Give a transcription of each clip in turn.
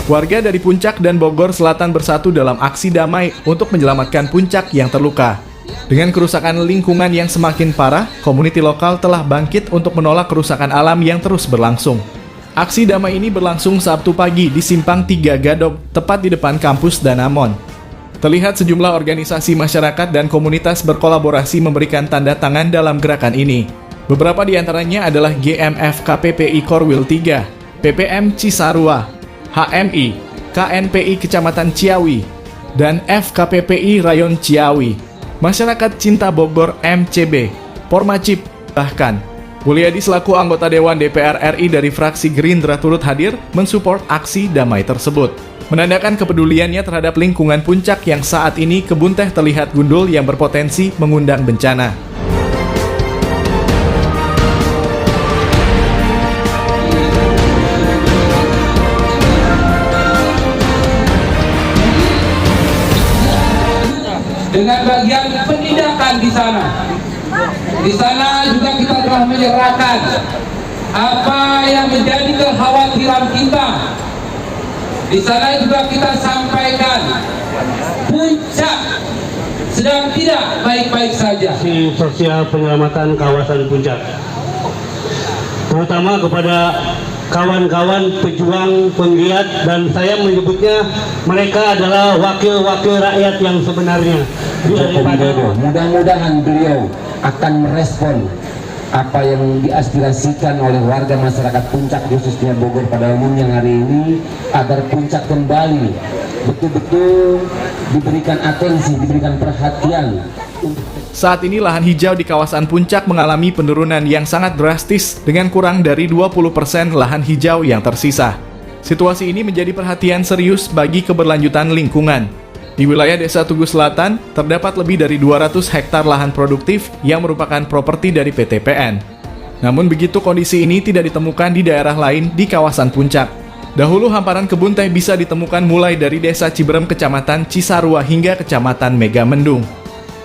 Warga dari Puncak dan Bogor Selatan bersatu dalam aksi damai untuk menyelamatkan Puncak yang terluka. Dengan kerusakan lingkungan yang semakin parah, komuniti lokal telah bangkit untuk menolak kerusakan alam yang terus berlangsung. Aksi damai ini berlangsung Sabtu pagi di Simpang 3 Gadok, tepat di depan kampus Danamon. Terlihat sejumlah organisasi masyarakat dan komunitas berkolaborasi memberikan tanda tangan dalam gerakan ini. Beberapa di antaranya adalah GMF KPPI Korwil 3, PPM Cisarua, HMI, KNPI Kecamatan Ciawi, dan FKPPI Rayon Ciawi, Masyarakat Cinta Bogor MCB, Pormacip, bahkan Mulyadi selaku anggota Dewan DPR RI dari fraksi Gerindra turut hadir mensupport aksi damai tersebut. Menandakan kepeduliannya terhadap lingkungan Puncak yang saat ini kebun teh terlihat gundul yang berpotensi mengundang bencana. Dengan bagian penindakan di sana. Di sana juga kita telah menyerahkan apa yang menjadi kekhawatiran kita. Di sana juga kita sampaikan Puncak sedang tidak baik-baik saja. Sosial penyelamatan kawasan Puncak, terutama kepada kawan-kawan pejuang penggiat, dan saya menyebutnya mereka adalah wakil-wakil rakyat yang sebenarnya. Mudah-mudahan beliau akan merespon apa yang diaspirasikan oleh warga masyarakat Puncak khususnya Bogor pada umumnya hari ini, agar Puncak kembali betul-betul diberikan atensi, diberikan perhatian. Saat ini lahan hijau di kawasan Puncak mengalami penurunan yang sangat drastis dengan kurang dari 20% lahan hijau yang tersisa. Situasi ini menjadi perhatian serius bagi keberlanjutan lingkungan. Di wilayah Desa Tugu Selatan, terdapat lebih dari 200 hektar lahan produktif yang merupakan properti dari PT PN. Namun begitu kondisi ini tidak ditemukan di daerah lain di kawasan Puncak. Dahulu hamparan kebun teh bisa ditemukan mulai dari Desa Ciberem Kecamatan Cisarua hingga Kecamatan Megamendung.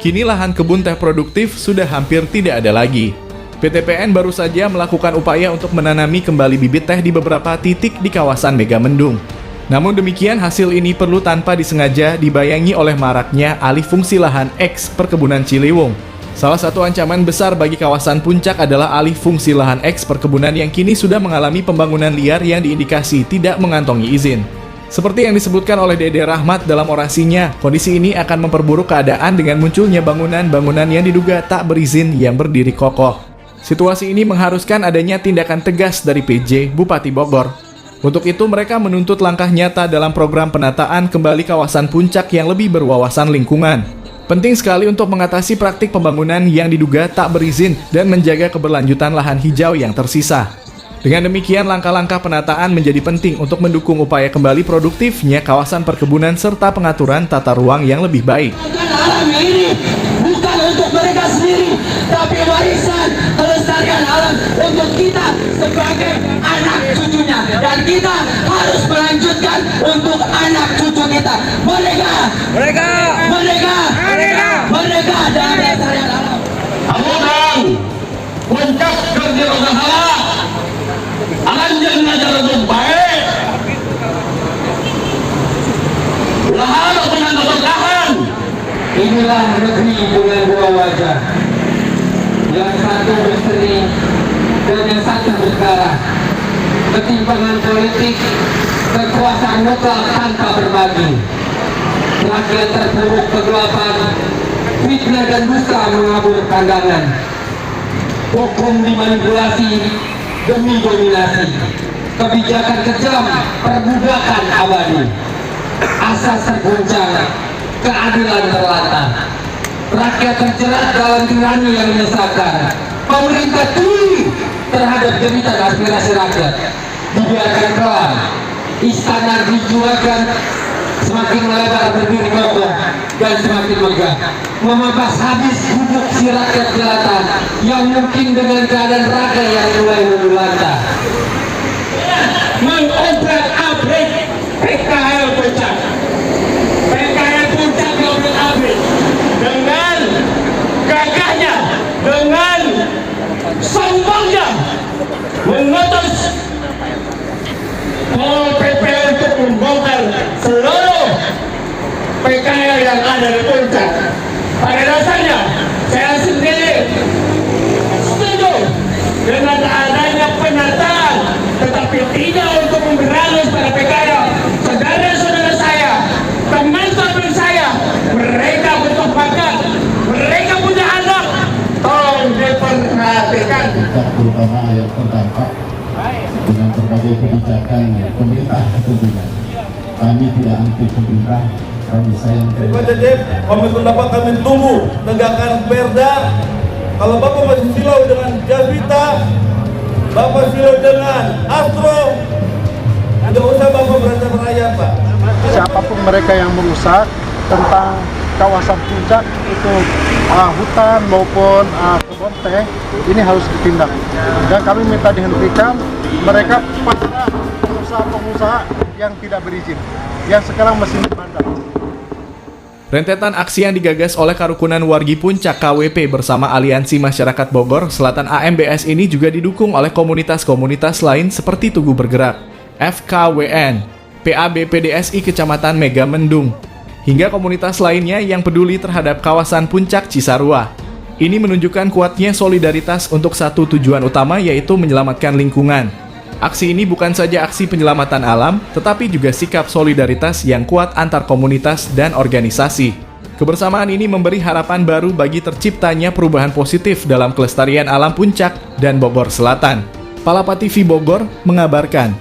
Kini lahan kebun teh produktif sudah hampir tidak ada lagi. PT PN baru saja melakukan upaya untuk menanami kembali bibit teh di beberapa titik di kawasan Megamendung. Namun demikian, hasil ini perlu tanpa disengaja dibayangi oleh maraknya alih fungsi lahan eks perkebunan Ciliwung. Salah satu ancaman besar bagi kawasan Puncak adalah alih fungsi lahan eks perkebunan yang kini sudah mengalami pembangunan liar yang diindikasi tidak mengantongi izin. Seperti yang disebutkan oleh Dede Rahmat dalam orasinya, kondisi ini akan memperburuk keadaan dengan munculnya bangunan-bangunan yang diduga tak berizin yang berdiri kokoh. Situasi ini mengharuskan adanya tindakan tegas dari PJ Bupati Bogor. Untuk itu mereka menuntut langkah nyata dalam program penataan kembali kawasan Puncak yang lebih berwawasan lingkungan. Penting sekali untuk mengatasi praktik pembangunan yang diduga tak berizin dan menjaga keberlanjutan lahan hijau yang tersisa. Dengan demikian, langkah-langkah penataan menjadi penting untuk mendukung upaya kembali produktifnya kawasan perkebunan serta pengaturan tata ruang yang lebih baik. Alam ini bukan untuk mereka sendiri, tapi warisan melestarikan alam untuk kita sebagai anak cucunya, dan kita harus melanjutkan untuk anak cucu kita. Mereka dan melestarikan alam. Amunang Puncak kerja salah. Anjing ngajar untuk baik. Lahan dengan lahan. Inilah negeri dengan dua wajah. Yang satu berseri dan yang satu berdarah. Ketimpangan politik, kekuasaan mutlak tanpa berbagi. Rakyat terpuruk kegelapan, fitnah dan dusta mengabur pandangan. Hukum dimanipulasi demi dominasi, kebijakan kejam, perbudakan abadi, asas terguncang, keadilan terlantar, rakyat terjerat dalam tirani yang menyesakan, pemerintah tuli terhadap jeritan aspirasi rakyat, dibiarkan kelam, istana dijualkan, semakin melebar berdiri kokoh dan semakin megah, memampas habis bubuk si rakyat jelata yang mungkin dengan keadaan raga yang mulai menulanta. Mengobrak-abrik PKL Puncak, PKL Puncak mengobrak-abrik dengan gagahnya, dengan sombongnya mengutus Pol PP untuk membongkar seluruh PKL yang ada di puncak. Pada dasarnya saya sendiri setuju dengan adanya penataan, tetapi tidak untuk memberangus para PKL. Saudara-saudara saya, teman-teman saya, mereka butuh makan, mereka punya anak, tolong diperhatikan. Terutama yang terdampak dengan berbagai kebijakan pemerintah tentunya. Kami tidak anti pemerintah, kami sayang Daripada komitmen Bapak kami tunggu tegakkan perda. Kalau Bapak masih silau dengan Javita, Bapak silau dengan Astro, tidak usah Bapak berantem rakyat, Pak. Siapapun mereka yang merusak tentang kawasan puncak itu hutan maupun kebun teh, ini harus ditindak. Dan kami minta dihentikan mereka pada pengusaha-pengusaha yang tidak berizin, yang sekarang masih dibandang. Rentetan aksi yang digagas oleh Karukunan Wargi Puncak KWP bersama Aliansi Masyarakat Bogor Selatan AMBS ini juga didukung oleh komunitas-komunitas lain seperti Tugu Bergerak, FKWN, PABPDSI Kecamatan Megamendung, hingga komunitas lainnya yang peduli terhadap kawasan Puncak Cisarua. Ini menunjukkan kuatnya solidaritas untuk satu tujuan utama, yaitu menyelamatkan lingkungan. Aksi ini bukan saja aksi penyelamatan alam, tetapi juga sikap solidaritas yang kuat antar komunitas dan organisasi. Kebersamaan ini memberi harapan baru bagi terciptanya perubahan positif dalam kelestarian alam Puncak dan Bogor Selatan. Palapa TV Bogor mengabarkan.